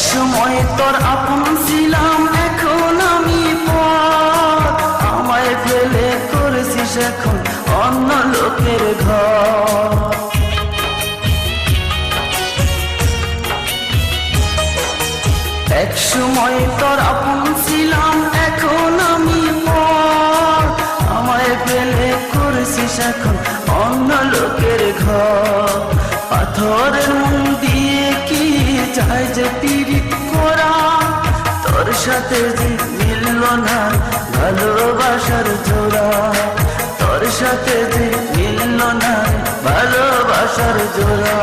সময় তোর আপন ছিলাম, এখন আমি পর। আমায় ফেলে করেছিস এখন অন্য লোকের ঘর। এক সময় তোর আপন ছিলাম, এখন আমি পর। আমায় ফেলে করেছিস এখন অন্য লোকের ঘর। পাথরের মন দিয়ে কি চাই যে পীড়িত করা, তোর সাথে যে মিলল না ভালোবাসার জোড়া। তোর সাথে যে মিলল না ভালোবাসার জোড়া।